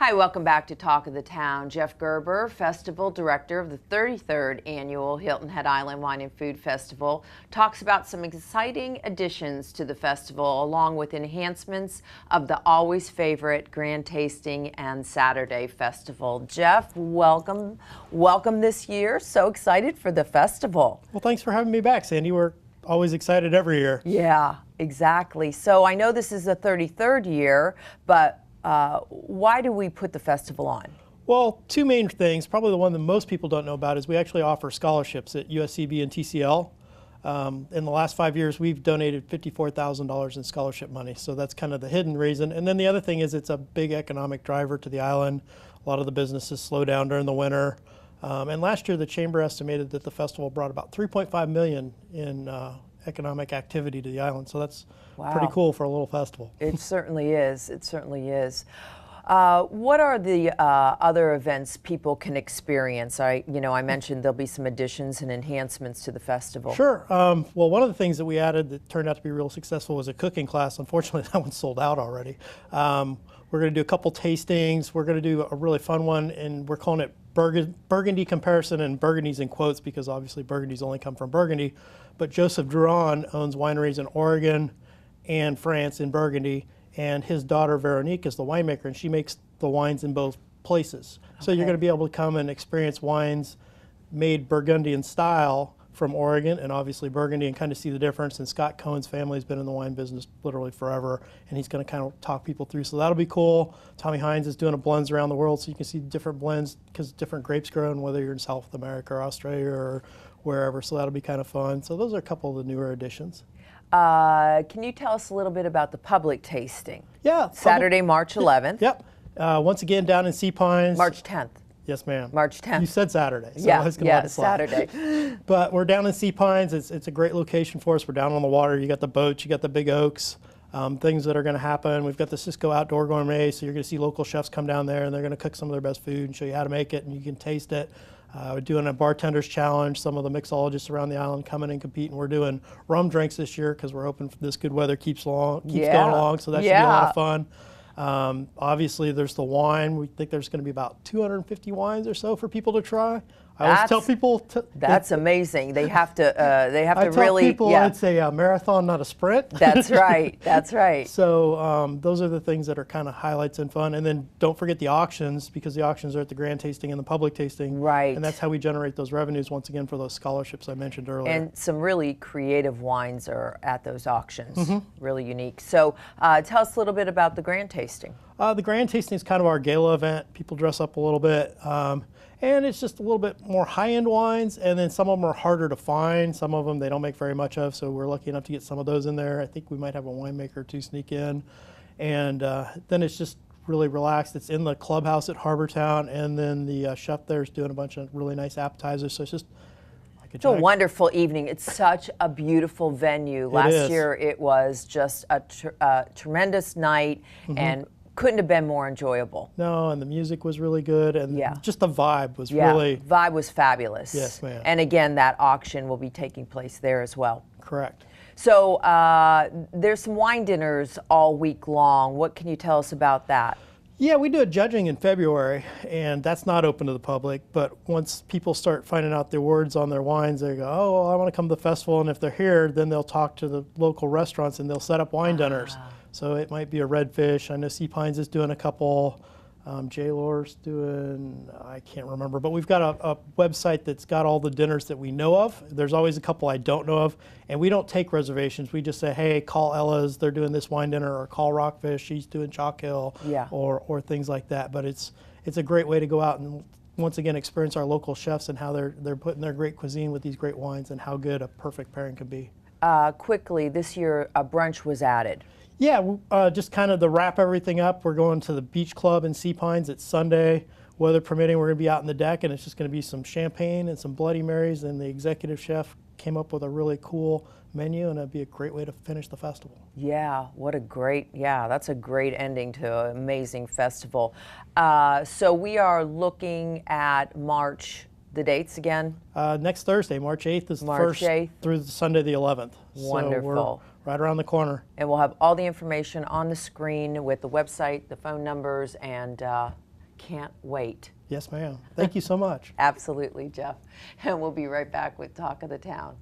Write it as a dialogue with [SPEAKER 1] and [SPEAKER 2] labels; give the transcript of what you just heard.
[SPEAKER 1] Hi, welcome back to Talk of the Town. Jeff Gerber, Festival Director of the 33rd Annual Hilton Head Island Wine and Food Festival, talks about some exciting additions to the festival along with enhancements of the always favorite Grand Tasting and Saturday Festival. Jeff, welcome this year. So excited for the festival.
[SPEAKER 2] Well, thanks for having me back, Sandy. We're always excited every year.
[SPEAKER 1] Yeah, exactly. So I know this is the 33rd year, but why do we put the festival on?
[SPEAKER 2] Well, two main things. Probably the one that most people don't know about is we actually offer scholarships at USCB and TCL. In the last 5 years, we've donated $54,000 in scholarship money. So that's kind of the hidden reason. And then the other thing is it's a big economic driver to the island. A lot of the businesses slow down during the winter. And last year, the Chamber estimated that the festival brought about $3.5 million in economic activity to the island. So that's pretty cool for a little festival.
[SPEAKER 1] It certainly is. It certainly is. What are the other events people can experience? I mentioned there'll be some additions and enhancements to the festival.
[SPEAKER 2] Sure. Well, one of the things that we added that turned out to be real successful was a cooking class. Unfortunately, that one's sold out already. We're going to do a couple tastings. We're going to do a really fun one, and we're calling it Burgundy Comparison, and Burgundy's in quotes because obviously Burgundy's only come from Burgundy. But Joseph Duran owns wineries in Oregon and France in Burgundy, and his daughter Veronique is the winemaker, and she makes the wines in both places. Okay. So you're going to be able to come and experience wines made Burgundian style from Oregon and obviously Burgundy and kind of see the difference. And Scott Cohen's family has been in the wine business literally forever, and he's going to kind of talk people through. So that'll be cool. Tommy Hines is doing a blends around the world, so you can see different blends because different grapes grown, whether you're in South America or Australia or wherever. So that'll be kind of fun. So those are a couple of the newer additions.
[SPEAKER 1] Can you tell us a little bit about the public tasting?
[SPEAKER 2] Yeah.
[SPEAKER 1] Saturday, March 11th.
[SPEAKER 2] Yep. Once again, down in Sea Pines.
[SPEAKER 1] March 10th.
[SPEAKER 2] Yes, ma'am.
[SPEAKER 1] March 10th.
[SPEAKER 2] You said Saturday. So
[SPEAKER 1] yeah, Saturday.
[SPEAKER 2] But we're down in Sea Pines. It's a great location for us. We're down on the water. You got the boats. You got the big oaks. Things that are going to happen. We've got the Cisco Outdoor Gourmet, so you're going to see local chefs come down there, and they're going to cook some of their best food and show you how to make it, and you can taste it. We're doing a bartender's challenge. Some of the mixologists around the island come in and compete, and we're doing rum drinks this year because we're hoping this good weather keeps going along, so that should be a lot of fun. Obviously, there's the wine. We think there's going to be about 250 wines or so for people to try. I always tell people
[SPEAKER 1] that's amazing. They have to really.
[SPEAKER 2] I tell people it's a marathon, not a sprint.
[SPEAKER 1] That's right. That's right.
[SPEAKER 2] So those are the things that are kind of highlights and fun. And then don't forget the auctions, because the auctions are at the grand tasting and the public tasting.
[SPEAKER 1] Right.
[SPEAKER 2] And that's how we generate those revenues once again for those scholarships I mentioned earlier.
[SPEAKER 1] And some really creative wines are at those auctions. Really unique. So tell us a little bit about the grand tasting.
[SPEAKER 2] The grand tasting is kind of our gala event. People dress up a little bit. And it's just a little bit more high-end wines, and then some of them are harder to find. Some of them they don't make very much of, so we're lucky enough to get some of those in there. I think we might have a winemaker or two sneak in. And then it's just really relaxed. It's in the clubhouse at Harbortown, and then the chef there is doing a bunch of really nice appetizers, so it's just like
[SPEAKER 1] it's a wonderful evening. It's such a beautiful venue. Last year it was just a tremendous night, and couldn't have been more enjoyable.
[SPEAKER 2] No, and the music was really good, and just the vibe was really...
[SPEAKER 1] vibe was fabulous.
[SPEAKER 2] Yes, ma'am.
[SPEAKER 1] And again, that auction will be taking place there as well.
[SPEAKER 2] Correct.
[SPEAKER 1] So there's some wine dinners all week long. What can you tell us about that?
[SPEAKER 2] Yeah, we do a judging in February, and that's not open to the public, but once people start finding out the awards on their wines, they go, oh, well, I want to come to the festival, and if they're here, then they'll talk to the local restaurants, and they'll set up wine dinners. So it might be a redfish. I know Sea Pines is doing a couple. J-Lore's doing, I can't remember, but we've got a website that's got all the dinners that we know of. There's always a couple I don't know of, and we don't take reservations. We just say, hey, call Ella's, they're doing this wine dinner, or call Rockfish, she's doing Chalk Hill, or things like that. But it's a great way to go out and once again experience our local chefs and how they're putting their great cuisine with these great wines and how good a perfect pairing can be.
[SPEAKER 1] Quickly, this year a brunch was added.
[SPEAKER 2] Yeah, just kind of to wrap everything up, we're going to the Beach Club in Sea Pines. It's Sunday. Weather permitting, we're going to be out in the deck, and it's just going to be some champagne and some Bloody Marys, and the executive chef came up with a really cool menu, and it'd be a great way to finish the festival.
[SPEAKER 1] Yeah, that's a great ending to an amazing festival. So we are looking at March, the dates again?
[SPEAKER 2] Next Thursday, March 8th is the first through Sunday the 11th.
[SPEAKER 1] Wonderful.
[SPEAKER 2] So we're right around the corner.
[SPEAKER 1] And we'll have all the information on the screen with the website, the phone numbers, and Can't wait.
[SPEAKER 2] Yes, ma'am. Thank you so much.
[SPEAKER 1] Absolutely, Jeff. And we'll be right back with Talk of the Town.